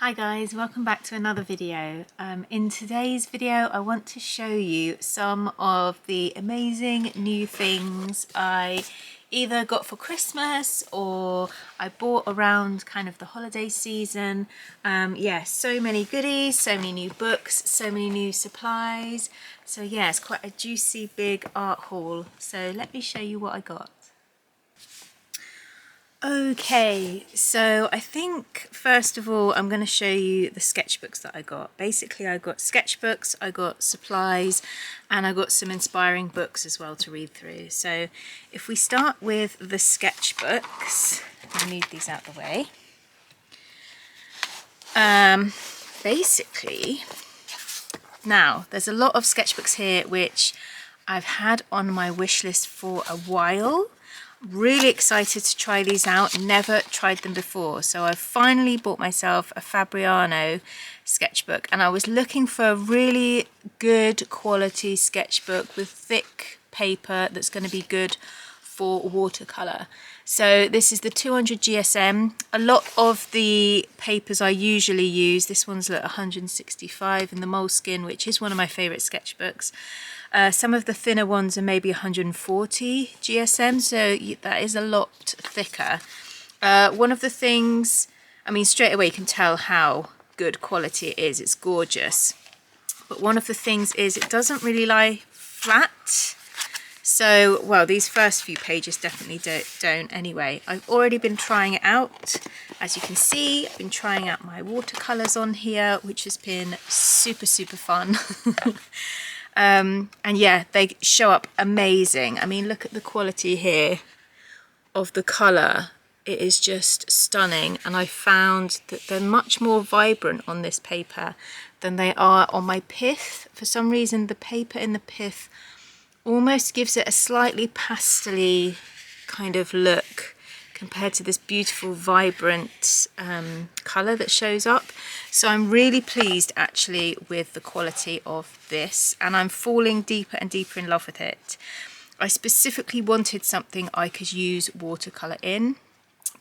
Hi guys, welcome back to another video. In today's video I want to show you some of the amazing new things I either got for Christmas or I bought around kind of the holiday season. Yeah, so many goodies, so many new books, so many new supplies. So yeah, it's quite a juicy big art haul. So let me show you what I got. Okay, so I think first of all I'm going to show you the sketchbooks that I got. Basically I got sketchbooks, I got supplies, and I got some inspiring books as well to read through. So if we start with the sketchbooks, I'll move these out the way. Basically, now there's a lot of sketchbooks here which I've had on my wish list for a while. Really excited to try these out, never tried them before. So I've finally bought myself a Fabriano sketchbook, and I was looking for a really good quality sketchbook with thick paper that's going to be good for watercolor. So this is the 200 GSM. A lot of the papers I usually use, this one's at 165 in the Moleskin, which is one of my favorite sketchbooks. Some of the thinner ones are maybe 140 GSM, so that is a lot thicker. One of the things, I mean, straight away you can tell how good quality it is. It's gorgeous. But one of the things is it doesn't really lie flat. So, well, these first few pages definitely don't anyway. I've already been trying it out. As you can see, I've been trying out my watercolors on here, which has been super, super fun. And yeah, they show up amazing. I mean, look at the quality here of the color. It is just stunning. And I found that they're much more vibrant on this paper than they are on my Pith. For some reason, the paper in the Pith almost gives it a slightly pastel-y kind of look compared to this beautiful vibrant colour that shows up. So I'm really pleased actually with the quality of this, and I'm falling deeper and deeper in love with it. I specifically wanted something I could use watercolour in,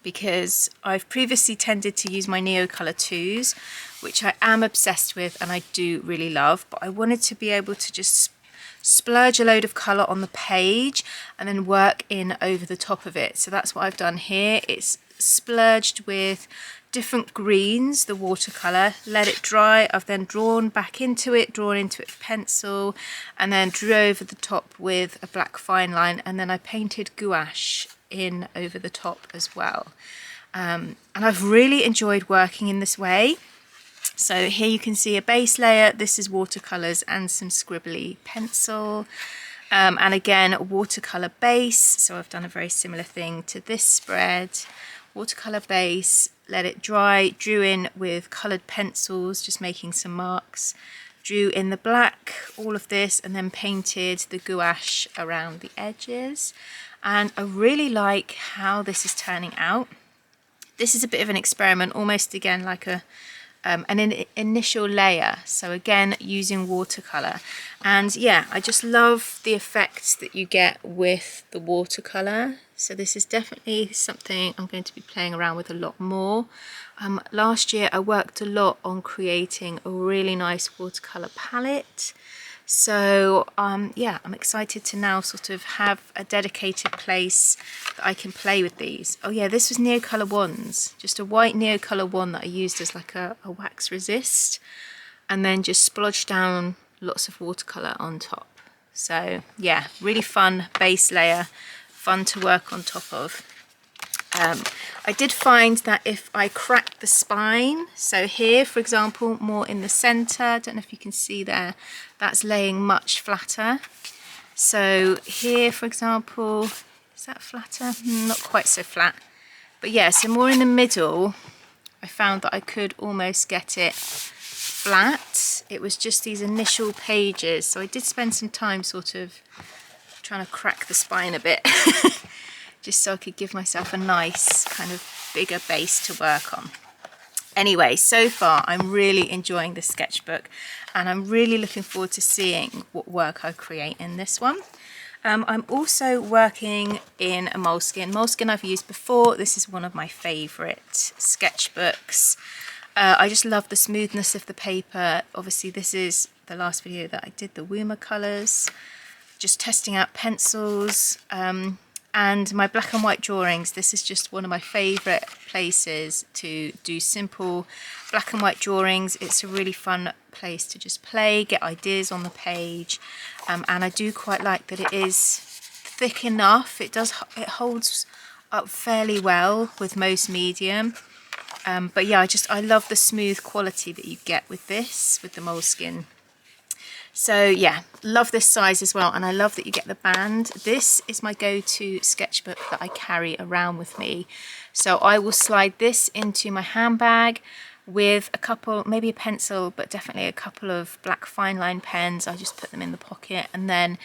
because I've previously tended to use my Neocolor 2s, which I am obsessed with and I do really love, but I wanted to be able to just splurge a load of colour on the page and then work in over the top of it. So that's what I've done here. It's splurged with different greens, the watercolour, let it dry. I've then drawn into it with pencil, and then drew over the top with a black fine line, and then I painted gouache in over the top as well. And I've really enjoyed working in this way. So here you can see a base layer. This is watercolours and some scribbly pencil. And again, watercolour base. So I've done a very similar thing to this spread. Watercolour base, let it dry, drew in with coloured pencils, just making some marks. Drew in the black, all of this, and then painted the gouache around the edges. And I really like how this is turning out. This is a bit of an experiment, almost again like an initial layer, so again using watercolor. And yeah, I just love the effects that you get with the watercolor. So this is definitely something I'm going to be playing around with a lot more. Last year I worked a lot on creating a really nice watercolor palette. So yeah, I'm excited to now sort of have a dedicated place that I can play with these. Oh yeah, this was Neocolor wands, just a white Neocolor wand that I used as like a wax resist, and then just splodged down lots of watercolor on top. So yeah, really fun base layer, fun to work on top of. I did find that if I crack the spine, so here for example, more in the center, I don't know if you can see there, that's laying much flatter. So here for example, is that flatter? Not quite so flat. But yeah, so more in the middle, I found that I could almost get it flat. It was just these initial pages, so I did spend some time sort of trying to crack the spine a bit. Just so I could give myself a nice kind of bigger base to work on. Anyway, so far I'm really enjoying this sketchbook, and I'm really looking forward to seeing what work I create in this one. I'm also working in a Moleskin. Moleskin I've used before. This is one of my favourite sketchbooks. I just love the smoothness of the paper. Obviously this is the last video that I did the Wuma colours, just testing out pencils, and my black and white drawings. This is just one of my favourite places to do simple black and white drawings. It's a really fun place to just play, get ideas on the page, and I do quite like that it is thick enough. It holds up fairly well with most medium. But yeah, I love the smooth quality that you get with this, with the Moleskin. So yeah, love this size as well, and I love that you get the band. This is my go-to sketchbook that I carry around with me. So I will slide this into my handbag with a couple, maybe a pencil, but definitely a couple of black fine line pens. I just put them in the pocket, and then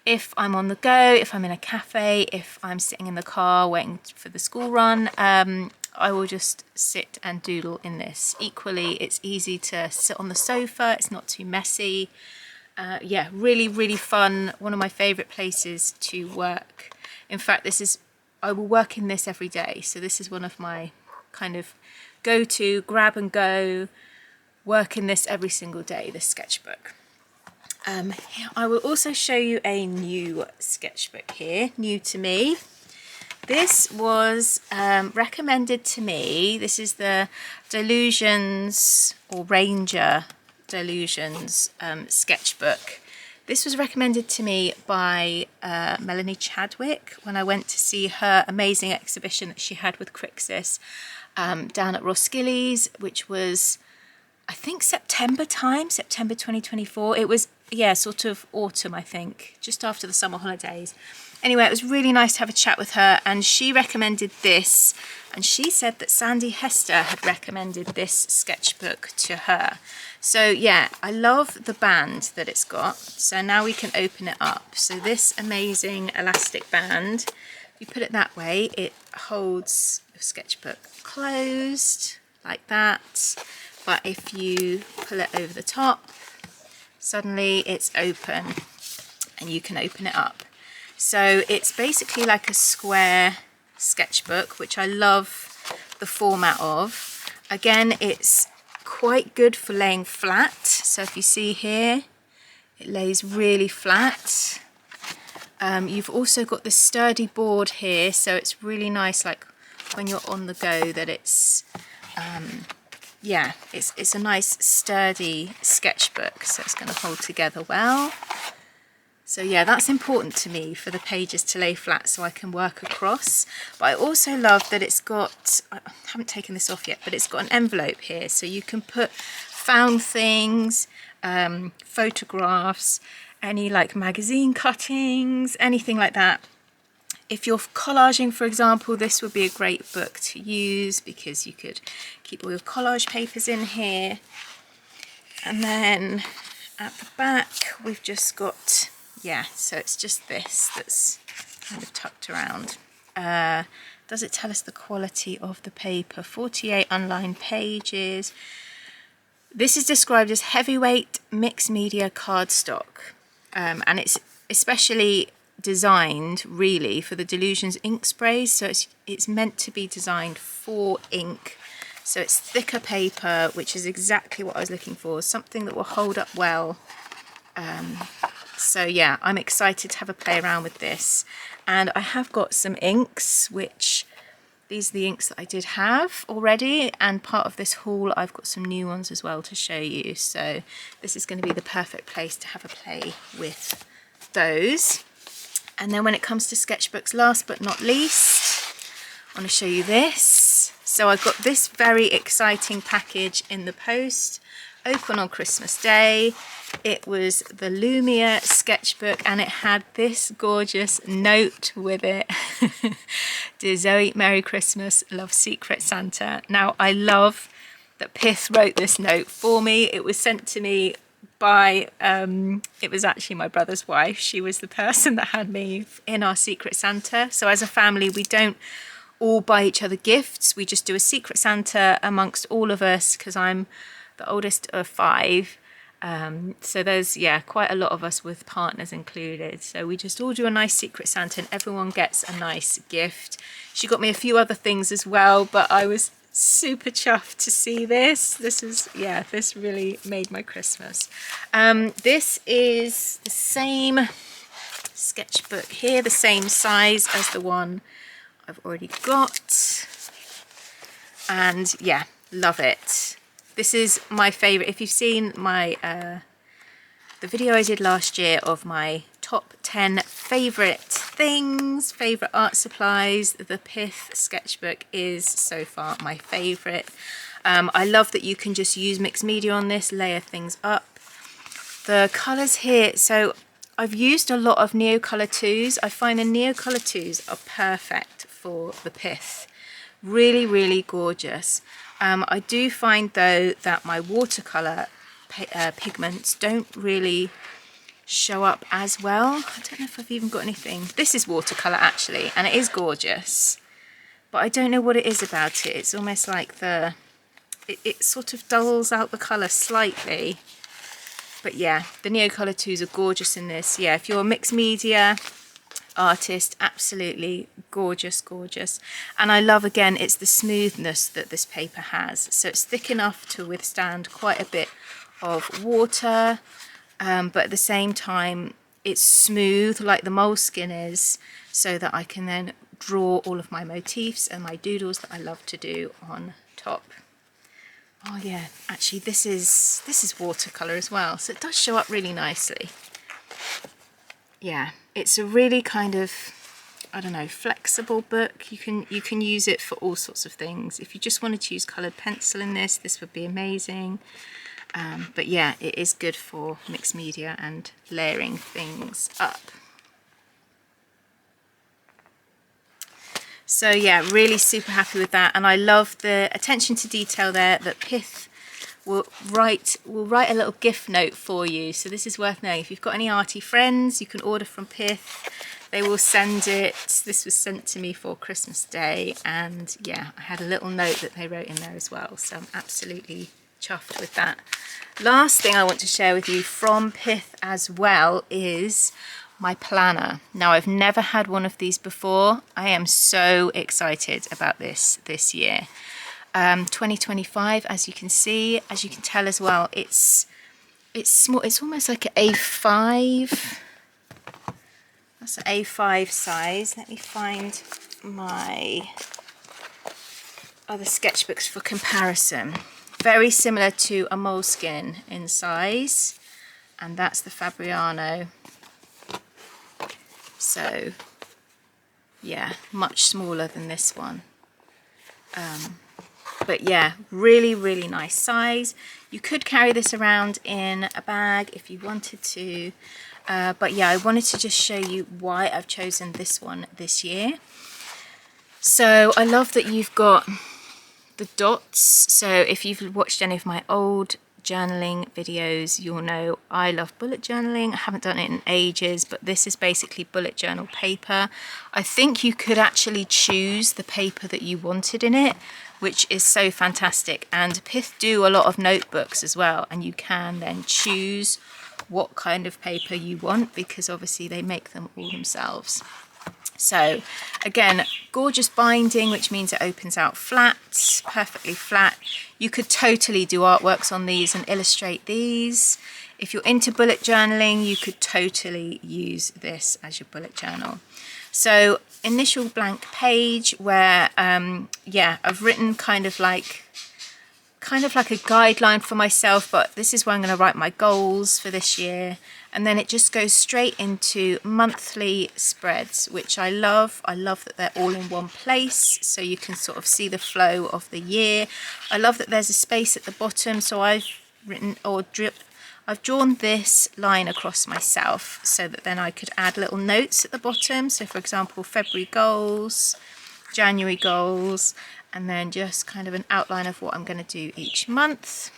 if I'm on the go, if I'm in a cafe, if I'm sitting in the car waiting for the school run, I will just sit and doodle in this. Equally, it's easy to sit on the sofa, it's not too messy. Yeah, really, really fun. One of my favourite places to work. In fact, I will work in this every day. So this is one of my kind of go-to, grab and go, work in this every single day, this sketchbook. I will also show you a new sketchbook here, new to me. This was recommended to me. This is the Delusions, or Ranger Delusions sketchbook. This was recommended to me by Melanie Chadwick when I went to see her amazing exhibition that she had with Crixus down at Roskilly's, which was, I think, September 2024. It was, yeah, sort of autumn, I think, just after the summer holidays. Anyway, it was really nice to have a chat with her, and she recommended this, and she said that Sandy Hester had recommended this sketchbook to her. So yeah, I love the band that it's got. So now we can open it up. So this amazing elastic band, if you put it that way, it holds your sketchbook closed like that. But if you pull it over the top, suddenly it's open and you can open it up. So it's basically like a square sketchbook, which I love the format of. Again, it's quite good for laying flat. So if you see here, it lays really flat. You've also got this sturdy board here, so it's really nice, like when you're on the go, that it's yeah, it's a nice sturdy sketchbook, so it's going to hold together well. So yeah, that's important to me, for the pages to lay flat so I can work across. But I also love that it's got, I haven't taken this off yet, but it's got an envelope here, so you can put found things, photographs, any like magazine cuttings, anything like that. If you're collaging, for example, this would be a great book to use, because you could keep all your collage papers in here. And then at the back, we've just got, yeah, so it's just this that's kind of tucked around. Does it tell us the quality of the paper? 48 unlined pages. This is described as heavyweight mixed media cardstock, and it's especially designed really for the Delusions ink sprays. So it's meant to be designed for ink. So it's thicker paper, which is exactly what I was looking for, something that will hold up well. So yeah, I'm excited to have a play around with this. And I have got some inks, which these are the inks that I did have already, and part of this haul I've got some new ones as well to show you. So this is going to be the perfect place to have a play with those. And then when it comes to sketchbooks, last but not least, I want to show you this. So I got this very exciting package in the post, open on Christmas Day. It was the Lumia sketchbook, and it had this gorgeous note with it. Dear Zoe, Merry Christmas, love, Secret Santa. Now, I love that Pith wrote this note for me. It was sent to me by, it was actually my brother's wife. She was the person that had me in our Secret Santa. So as a family, we don't all buy each other gifts. We just do a Secret Santa amongst all of us, because I'm the oldest of 5. So there's, yeah, quite a lot of us with partners included. So we just all do a nice Secret Santa and everyone gets a nice gift. She got me a few other things as well, but I was super chuffed to see this. This is, yeah, this really made my Christmas. This is the same sketchbook here, the same size as the one I've already got. And yeah, love it. This is my favorite. If you've seen my the video I did last year of my top 10 favorite things, favorite art supplies, the Pith Sketchbook is so far my favorite. I love that you can just use mixed media on this, layer things up. The colors here, so I've used a lot of Neocolor 2s. I find the Neocolor 2s are perfect for the Pith. Really, really gorgeous. I do find though that my watercolor pigments don't really show up as well. I don't know if I've even got anything. This is watercolor actually, and it is gorgeous, but I don't know what it is about it. It's almost like it sort of dulls out the color slightly. But yeah, the Neocolor 2s are gorgeous in this. Yeah, if you're a mixed media artist, absolutely gorgeous, gorgeous. And I love, again, it's the smoothness that this paper has. So it's thick enough to withstand quite a bit of water, but at the same time it's smooth like the Moleskin is, so that I can then draw all of my motifs and my doodles that I love to do on top. Oh yeah, actually this is watercolor as well, so it does show up really nicely. Yeah, it's a really kind of, I don't know, flexible book. You can use it for all sorts of things. If you just wanted to use coloured pencil in this would be amazing. But yeah, it is good for mixed media and layering things up. So yeah, really super happy with that, and I love the attention to detail there that Pith will write a little gift note for you. So this is worth knowing. If you've got any arty friends, you can order from Pith. They will send it. This was sent to me for Christmas Day, and yeah, I had a little note that they wrote in there as well. So I'm absolutely chuffed with that. Last thing I want to share with you from Pith as well is my planner. Now, I've never had one of these before. I am so excited about this year. 2025, as you can see, as you can tell as well, it's small. It's almost like an A5. That's an A5 size. Let me find my other sketchbooks for comparison. Very similar to a Moleskin in size, and that's the Fabriano. So yeah, much smaller than this one. But yeah, really, really nice size. You could carry this around in a bag if you wanted to. But yeah, I wanted to just show you why I've chosen this one this year. So I love that you've got the dots. So if you've watched any of my old journaling videos, you'll know I love bullet journaling. I haven't done it in ages, but this is basically bullet journal paper. I think you could actually choose the paper that you wanted in it, which is so fantastic. And Pith do a lot of notebooks as well, and you can then choose what kind of paper you want, because obviously they make them all themselves. So again, gorgeous binding, which means it opens out flat, perfectly flat. You could totally do artworks on these and illustrate these. If you're into bullet journaling, you could totally use this as your bullet journal. So initial blank page where, yeah, I've written kind of like a guideline for myself, but this is where I'm going to write my goals for this year. And then it just goes straight into monthly spreads, which I love. I love that they're all in one place, so you can sort of see the flow of the year. I love that there's a space at the bottom, so I've drawn this line across myself so that then I could add little notes at the bottom. So for example, February goals, January goals, and then just kind of an outline of what I'm going to do each month.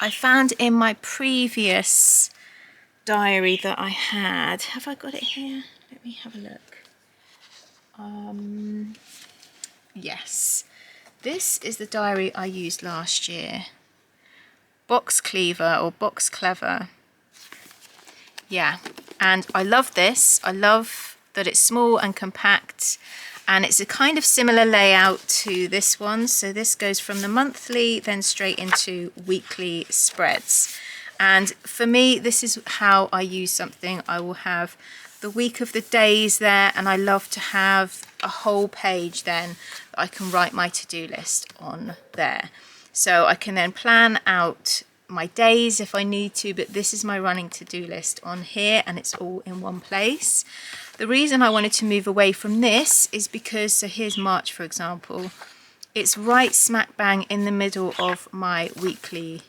I found in my previous diary that I had, have I got it here? Let me have a look. Yes, this is the diary I used last year. Box Cleaver or Box Clever. Yeah, and I love this. I love that it's small and compact, And it's a kind of similar layout to this one. So this goes from the monthly then straight into weekly spreads. And for me, this is how I use something. I will have the week of the days there, and I love to have a whole page then that I can write my to-do list on there. So I can then plan out my days if I need to, but this is my running to-do list on here, and it's all in one place. The reason I wanted to move away from this is because, so here's March for example, it's right smack bang in the middle of my weekly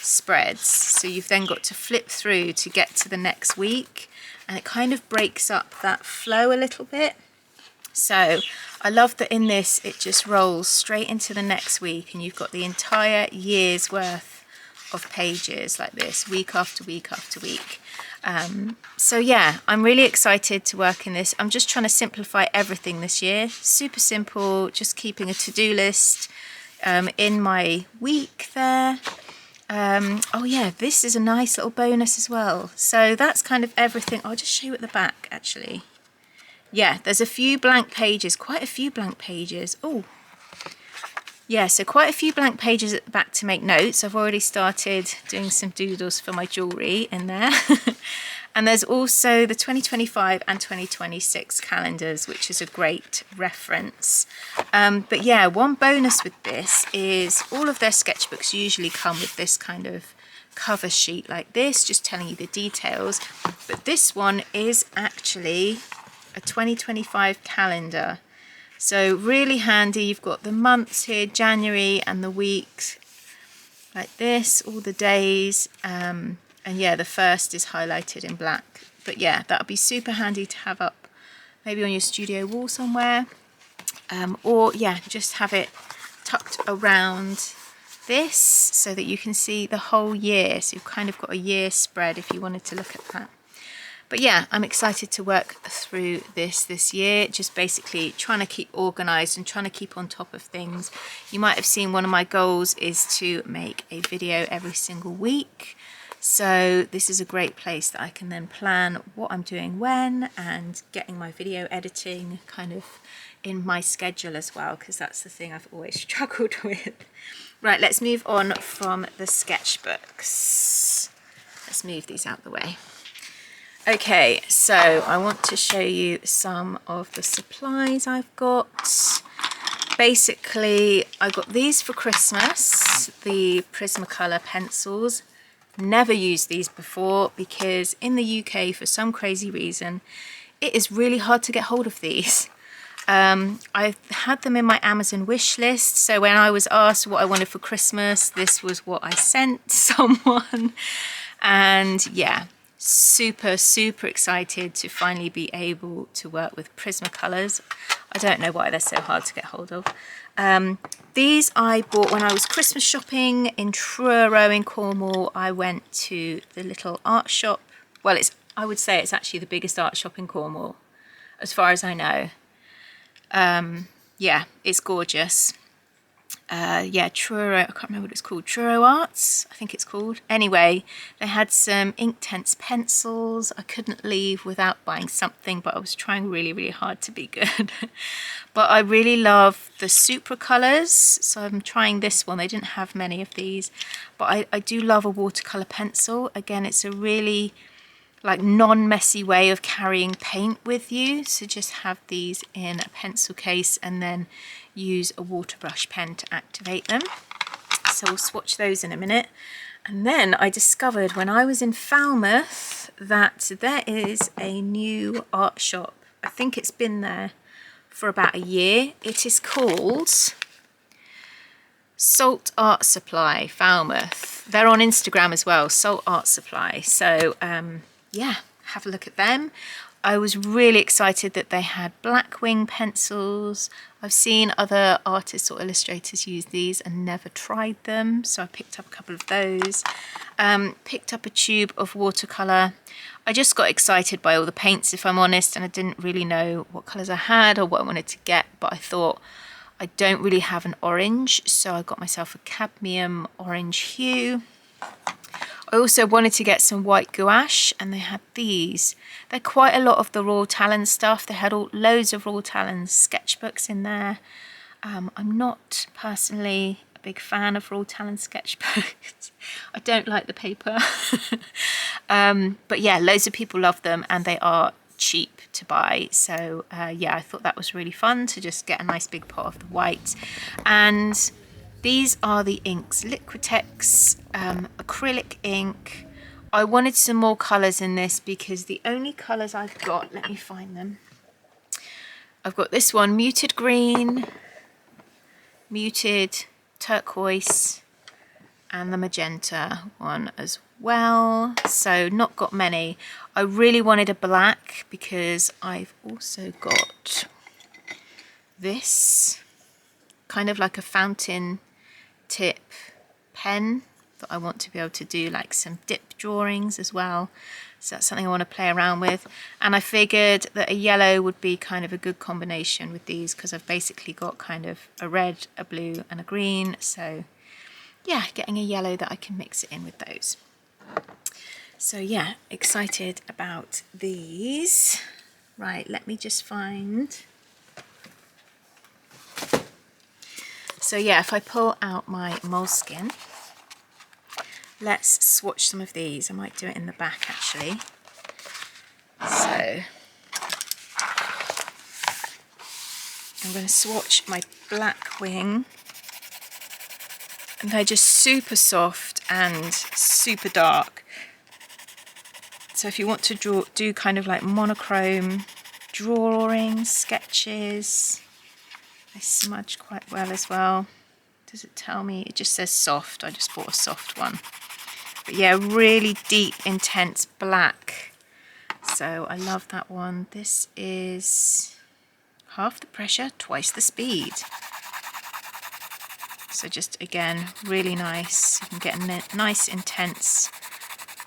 spreads. So you've then got to flip through to get to the next week, and it kind of breaks up that flow a little bit. So I love that in this it just rolls straight into the next week, and you've got the entire year's worth of pages like this, week after week after week. So yeah, I'm really excited to work in this. I'm just trying to simplify everything this year. Super simple, just keeping a to-do list in my week there. Oh yeah, this is a nice little bonus as well. So that's kind of everything. I'll just show you at the back actually. Yeah, there's a few blank pages, quite a few blank pages. Oh, yeah, so quite a few blank pages at the back to make notes. I've already started doing some doodles for my jewellery in there. And there's also the 2025 and 2026 calendars, which is a great reference. But yeah, one bonus with this is all of their sketchbooks usually come with this kind of cover sheet like this, just telling you the details. But this one is actually a 2025 calendar. So really handy. You've got the months here, January, and the weeks like this, all the days. And yeah, the first is highlighted in black. But yeah, that'll be super handy to have up maybe on your studio wall somewhere. Or yeah, just have it tucked around this so that you can see the whole year. So you've kind of got a year spread if you wanted to look at that. But yeah, I'm excited to work through this year, just basically trying to keep organised and trying to keep on top of things. You might have seen one of my goals is to make a video every single week. So this is a great place that I can then plan what I'm doing when, and getting my video editing kind of in my schedule as well, because that's the thing I've always struggled with. Right, let's move on from the sketchbooks. Let's move these out the way. Okay, so I want to show you some of the supplies I've got. Basically, I got these for Christmas, the Prismacolor pencils. Never used these before because in the UK, for some crazy reason, it is really hard to get hold of these. I've had them in my Amazon wish list, so when I was asked what I wanted for Christmas, this was what I sent someone. And yeah, super excited to finally be able to work with Prismacolors. I don't know why they're so hard to get hold of. These I bought when I was Christmas shopping in Truro in Cornwall. I went to the little art shop. Well, I would say it's actually the biggest art shop in Cornwall, as far as I know. Yeah, it's gorgeous. Yeah, Truro, I can't remember what it's called, Truro Arts, I think it's called. Anyway, they had some Inktense pencils. I couldn't leave without buying something, but I was trying really hard to be good. But I really love the Supra colours, so I'm trying this one. They didn't have many of these, but I do love a watercolour pencil. Again, it's a really like non-messy way of carrying paint with you. So just have these in a pencil case and then use a water brush pen to activate them. So we'll swatch those in a minute. And then I discovered when I was in Falmouth that there is a new art shop. I think it's been there for about a year. It is called Salt Art Supply Falmouth. They're on Instagram as well, Salt Art Supply. So yeah, have a look at them. I was really excited that they had Blackwing pencils. I've seen other artists or illustrators use these and never tried them, so I picked up a couple of those. Picked up a tube of watercolour. I just got excited by all the paints, if I'm honest, and I didn't really know what colours I had or what I wanted to get, but I thought I don't really have an orange, so I got myself a cadmium orange hue. I also wanted to get some white gouache, and they had these. They're quite a lot of the Royal Talens stuff. They had loads of Royal Talens sketchbooks in there. I'm not personally a big fan of Royal Talens sketchbooks. I don't like the paper. But yeah, loads of people love them, and they are cheap to buy. So yeah, I thought that was really fun to just get a nice big pot of the white. And these are the inks, Liquitex acrylic ink. I wanted some more colours in this because the only colours I've got, let me find them. I've got this one, muted green, muted turquoise, and the magenta one as well. So not got many. I really wanted a black because I've also got this kind of like a fountain tip pen that I want to be able to do like some dip drawings as well. So that's something I want to play around with. And I figured that a yellow would be kind of a good combination with these because I've basically got kind of a red, a blue and a green. So yeah, getting a yellow that I can mix it in with those. So yeah, excited about these. Right, let me just find. So yeah, if I pull out my Moleskin, let's swatch some of these. I might do it in the back actually. So I'm going to swatch my black wing. And they're just super soft and super dark. So if you want to do kind of like monochrome drawings, sketches, they smudge quite well as well. Does it tell me? It just says soft. I just bought a soft one. But yeah, really deep, intense black. So I love that one. This is half the pressure, twice the speed. So just again, really nice. You can get a nice, intense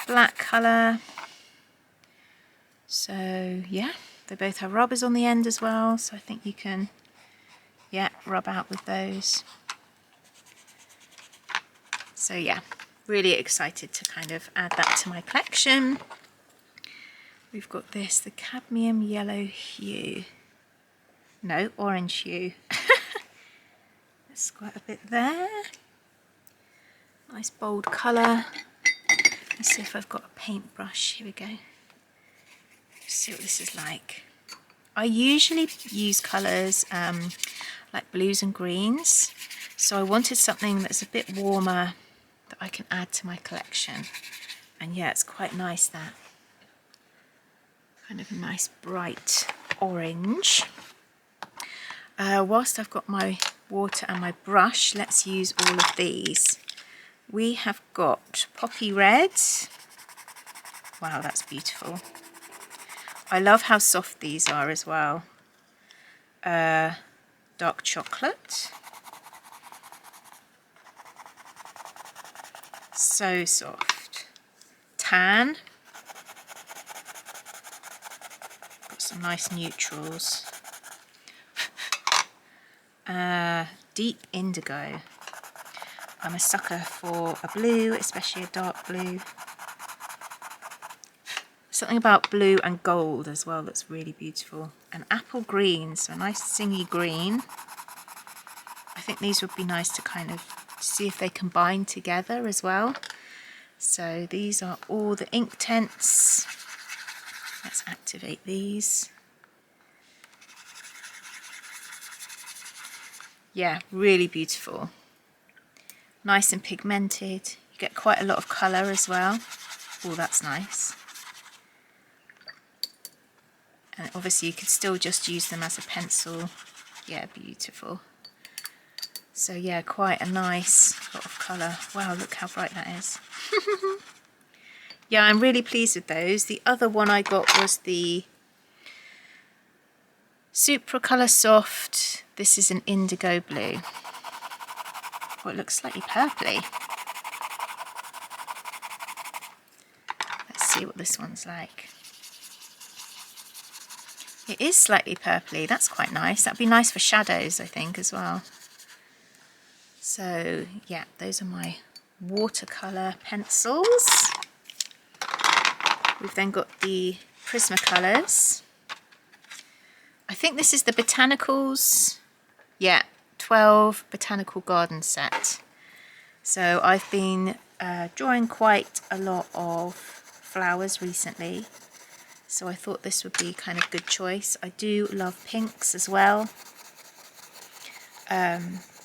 black colour. So yeah, they both have rubbers on the end as well. So I think you can, yeah, rub out with those. So yeah, really excited to kind of add that to my collection. We've got this, the cadmium yellow hue. No, orange hue. There's quite a bit there. Nice bold colour. Let's see if I've got a paintbrush. Here we go. Let's see what this is like. I usually use colours like blues and greens. So I wanted something that's a bit warmer that I can add to my collection. And yeah, it's quite nice, that kind of a nice bright orange. Whilst I've got my water and my brush, let's use all of these. We have got poppy red. Wow, that's beautiful. I love how soft these are as well. Dark chocolate. So soft. Tan. Got some nice neutrals. Deep indigo. I'm a sucker for a blue, especially a dark blue. Something about blue and gold as well that's really beautiful. And apple green, so a nice singy green. I think these would be nice to kind of see if they combine together as well. So these are all the ink tents. Let's activate these. Yeah, really beautiful. Nice and pigmented. You get quite a lot of colour as well. Oh, that's nice. And obviously you could still just use them as a pencil. Yeah, beautiful. So yeah, quite a nice lot of colour. Wow, look how bright that is. Yeah, I'm really pleased with those. The other one I got was the Supra Colour Soft. This is an indigo blue. Oh, it looks slightly purpley. Let's see what this one's like. It is slightly purpley. That's quite nice. That'd be nice for shadows, I think, as well. So yeah, those are my watercolour pencils. We've then got the Prismacolors. I think this is the Botanicals. Yeah, 12 Botanical Garden set. So I've been drawing quite a lot of flowers recently, so I thought this would be kind of good choice. I do love pinks as well.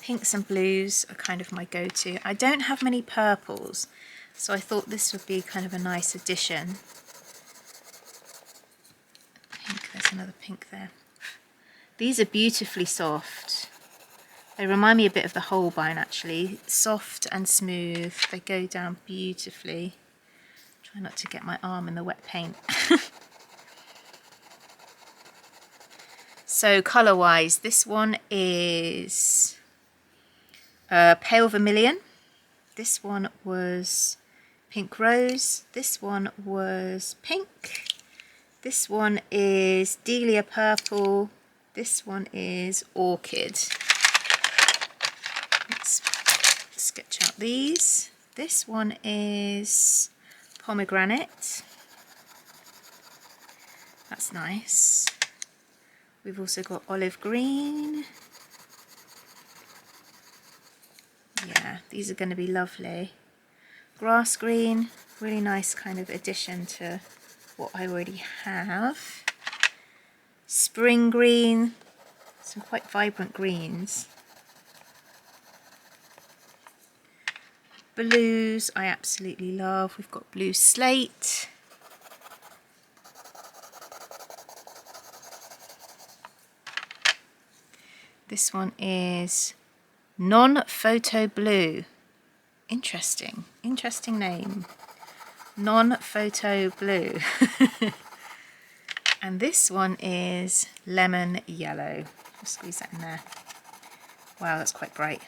Pinks and blues are kind of my go-to. I don't have many purples, so I thought this would be kind of a nice addition. Pink, there's another pink there. These are beautifully soft. They remind me a bit of the Holbein actually. Soft and smooth. They go down beautifully. Try not to get my arm in the wet paint. So colour wise, this one is pale vermilion. This one was pink rose. This one was pink. This one is Delia purple. This one is orchid. Let's sketch out these. This one is pomegranate. That's nice. We've also got olive green. Yeah, these are going to be lovely. Grass green, really nice kind of addition to what I already have. Spring green, some quite vibrant greens. Blues I absolutely love. We've got blue slate. This one is non-photo blue. Interesting name. Non-photo blue. And this one is lemon yellow. Just squeeze that in there. Wow, that's quite bright.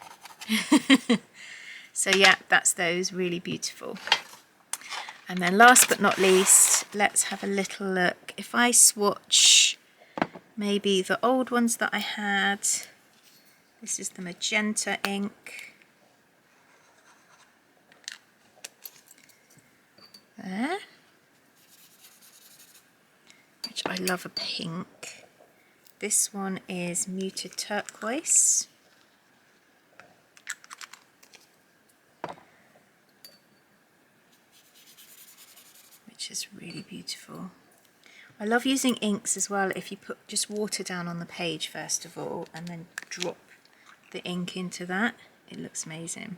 So yeah, that's those, really beautiful. And then last but not least, let's have a little look. If I swatch maybe the old ones that I had, this is the magenta ink. There. Which I love a pink. This one is muted turquoise. Which is really beautiful. I love using inks as well if you put just water down on the page first of all and then drop the ink into that. It looks amazing.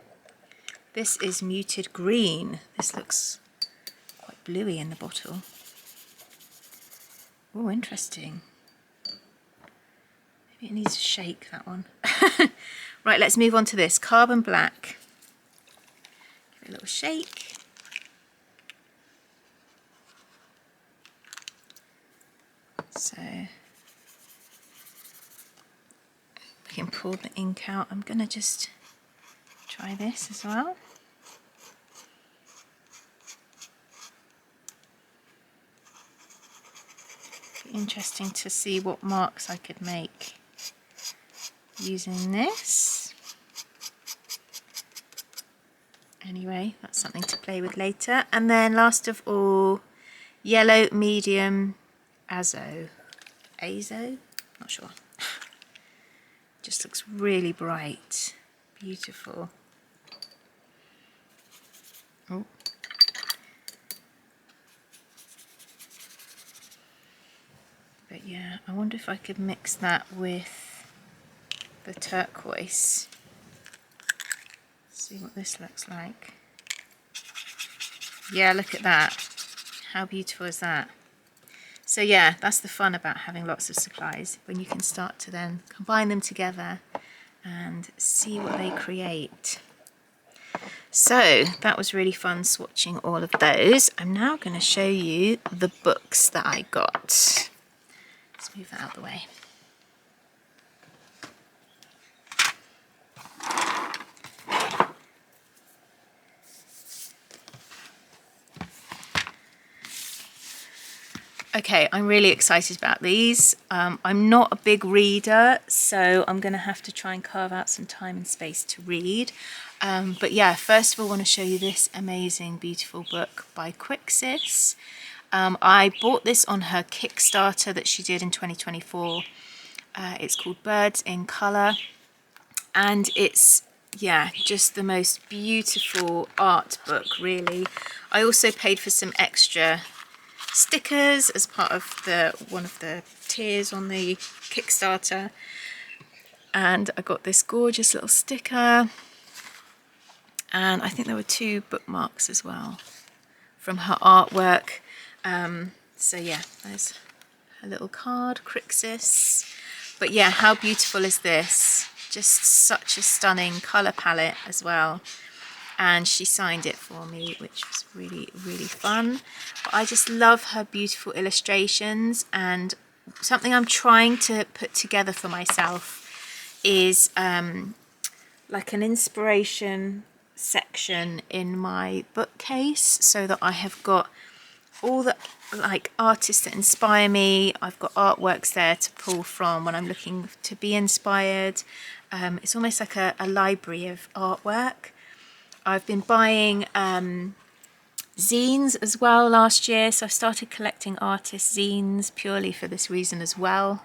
This is muted green. This looks quite bluey in the bottle. Oh, interesting. Maybe it needs a shake, that one. Right, let's move on to this. Carbon black. Give it a little shake. So we can pull the ink out. I'm going to just try this as well. Be interesting to see what marks I could make using this. Anyway, that's something to play with later. And then last of all, yellow medium Azo, not sure. Just looks really bright, beautiful. Oh. But yeah, I wonder if I could mix that with the turquoise. See what this looks like. Yeah, look at that. How beautiful is that? So yeah, that's the fun about having lots of supplies, when you can start to then combine them together and see what they create. So that was really fun swatching all of those. I'm now going to show you the books that I got. Let's move that out of the way. Okay, I'm really excited about these. I'm not a big reader, so I'm going to have to try and carve out some time and space to read. But yeah, first of all, I want to show you this amazing, beautiful book by Quixis. I bought this on her Kickstarter that she did in 2024. It's called Birds in Colour, and it's, yeah, just the most beautiful art book, really. I also paid for some extra stickers as part of one of the tiers on the Kickstarter, and I got this gorgeous little sticker, and I think there were 2 bookmarks as well from her artwork. So yeah, there's a little card, Crixus. But yeah, how beautiful is this? Just such a stunning colour palette as well. And she signed it for me, which was really, really fun. But I just love her beautiful illustrations, and something I'm trying to put together for myself is like an inspiration section in my bookcase, so that I have got all the like artists that inspire me. I've got artworks there to pull from when I'm looking to be inspired. It's almost like a library of artwork. I've been buying zines as well last year, so I started collecting artist zines purely for this reason as well.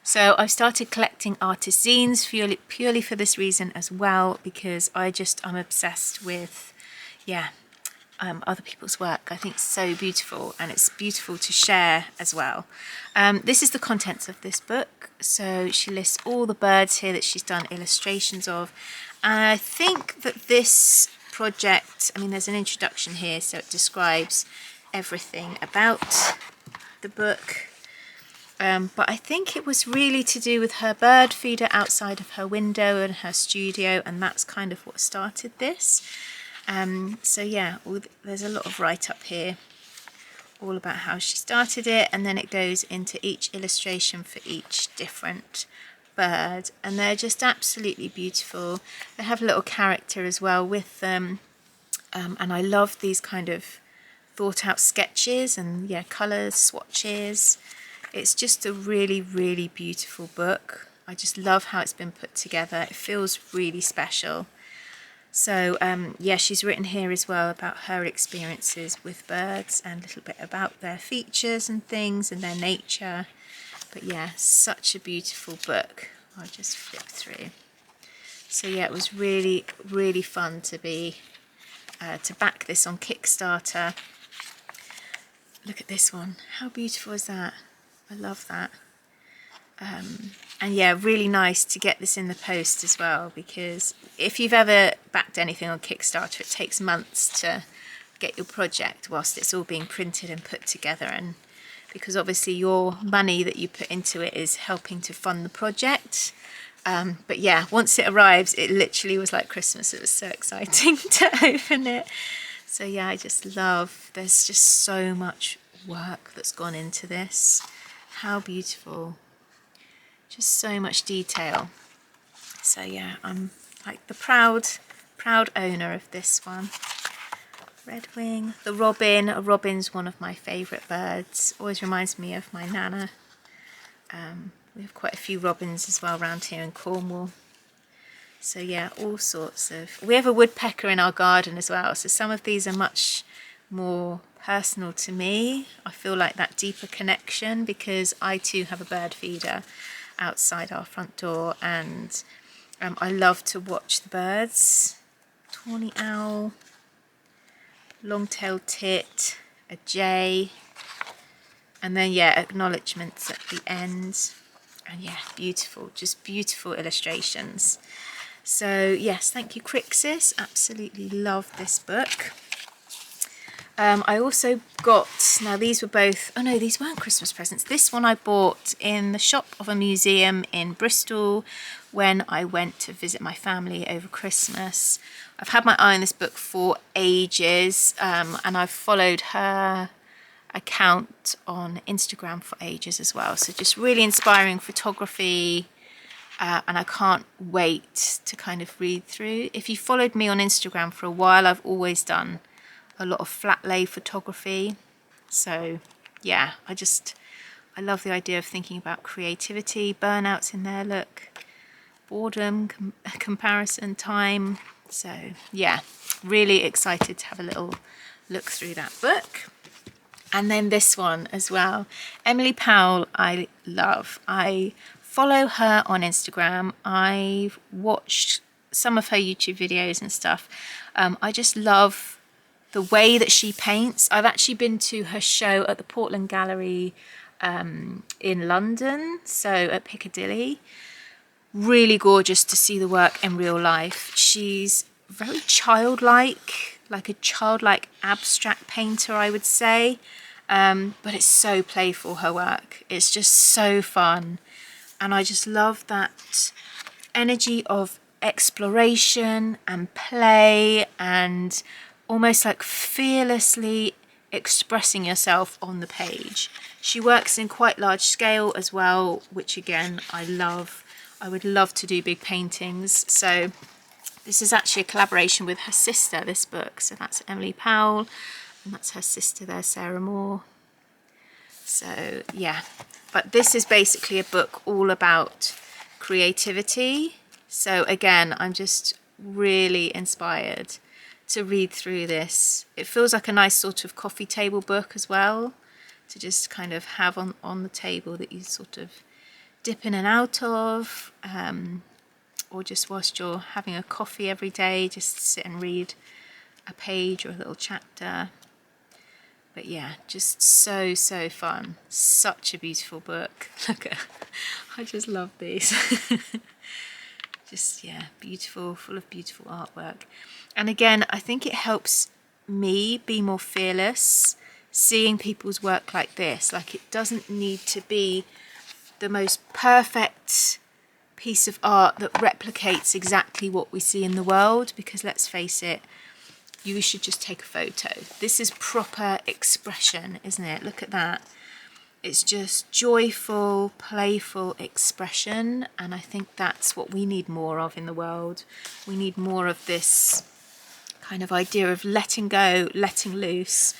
So I've started collecting artist zines purely for this reason as well, because I'm obsessed with, yeah, other people's work. I think it's so beautiful, and it's beautiful to share as well. This is the contents of this book. So she lists all the birds here that she's done illustrations of. And I think that this project, I mean, there's an introduction here, so it describes everything about the book. But I think it was really to do with her bird feeder outside of her window and her studio, and that's kind of what started this. So yeah, there's a lot of write-up here all about how she started it, and then it goes into each illustration for each different bird, and they're just absolutely beautiful. They have a little character as well with them, and I love these kind of thought out sketches and yeah, colours, swatches. It's just a really, really beautiful book. I just love how it's been put together. It feels really special. So yeah, she's written here as well about her experiences with birds and a little bit about their features and things and their nature. But yeah, such a beautiful book. I'll just flip through. So yeah, it was really, really fun to back this on Kickstarter. Look at this one. How beautiful is that? I love that. And yeah, really nice to get this in the post as well, because if you've ever backed anything on Kickstarter, it takes months to get your project whilst it's all being printed and put together, and because obviously your money that you put into it is helping to fund the project. But yeah, once it arrives, it literally was like Christmas. It was so exciting to open it. So yeah, I just love, there's just so much work that's gone into this. How beautiful. Just so much detail. So yeah, I'm like the proud owner of this one. Redwing, the robin. A robin's one of my favourite birds. Always reminds me of my nana. We have quite a few robins as well around here in Cornwall. So yeah, all sorts of... We have a woodpecker in our garden as well, so some of these are much more personal to me. I feel like that deeper connection because I too have a bird feeder outside our front door, and I love to watch the birds. Tawny owl, long-tailed tit, a jay, and then yeah, acknowledgements at the end. And yeah, beautiful, just beautiful illustrations. So yes, thank you Crixus, absolutely love this book. I also got, now these were both, oh no, these weren't Christmas presents. This one I bought in the shop of a museum in Bristol when I went to visit my family over Christmas. I've had my eye on this book for ages, and I've followed her account on Instagram for ages as well. So just really inspiring photography, and I can't wait to kind of read through. If you followed me on Instagram for a while, I've always done a lot of flat lay photography. So yeah, I love the idea of thinking about creativity. Burnout's in there, look. boredom, comparison time. So yeah, really excited to have a little look through that book. And then this one as well. Emily Powell, I love. I follow her on Instagram. I've watched some of her YouTube videos and stuff. I just love the way that she paints. I've actually been to her show at the Portland Gallery in London, so at Piccadilly. Really gorgeous to see the work in real life. She's very childlike, like a childlike abstract painter, I would say. But it's so playful, her work. It's just so fun. And I just love that energy of exploration and play and almost like fearlessly expressing yourself on the page. She works in quite large scale as well, which again, I love. I would love to do big paintings. So this is actually a collaboration with her sister, this book. So that's Emily Powell, and that's her sister there, Sarah Moore. So yeah, but this is basically a book all about creativity. So again, I'm just really inspired to read through this. It feels like a nice sort of coffee table book as well, to just kind of have on the table that you sort of dip in and out of, or just whilst you're having a coffee every day, just sit and read a page or a little chapter. But yeah, just so fun. Such a beautiful book. Look at, I just love these. Just, yeah, beautiful, full of beautiful artwork. And again, I think it helps me be more fearless seeing people's work like this. Like, it doesn't need to be the most perfect piece of art that replicates exactly what we see in the world, because let's face it, you should just take a photo. This is proper expression, isn't it? Look at that. It's just joyful, playful expression, and I think that's what we need more of in the world. We need more of this kind of idea of letting go, letting loose,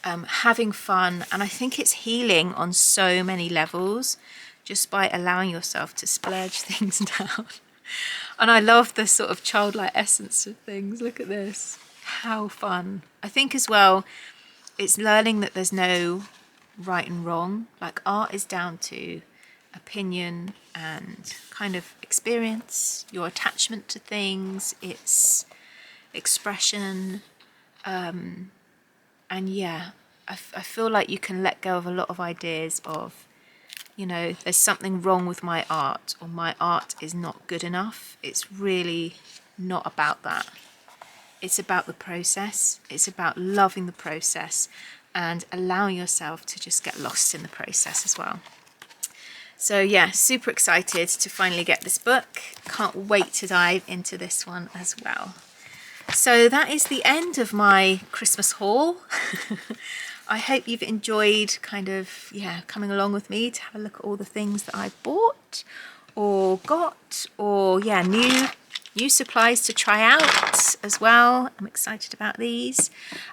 having fun, and I think it's healing on so many levels, just by allowing yourself to splurge things down. And I love the sort of childlike essence of things. Look at this. How fun. I think as well, it's learning that there's no right and wrong. Like, art is down to opinion and kind of experience, your attachment to things, its expression. And yeah, I feel like you can let go of a lot of ideas of, you know, there's something wrong with my art, or my art is not good enough. It's really not about that. It's about the process. It's about loving the process and allowing yourself to just get lost in the process as well. So yeah, super excited to finally get this book. Can't wait to dive into this one as well. So that is the end of my Christmas haul. I hope you've enjoyed kind of, yeah, coming along with me to have a look at all the things that I bought or got, or yeah, new supplies to try out as well. I'm excited about these.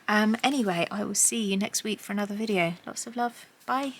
Anyway, I will see you next week for another video. Lots of love. Bye.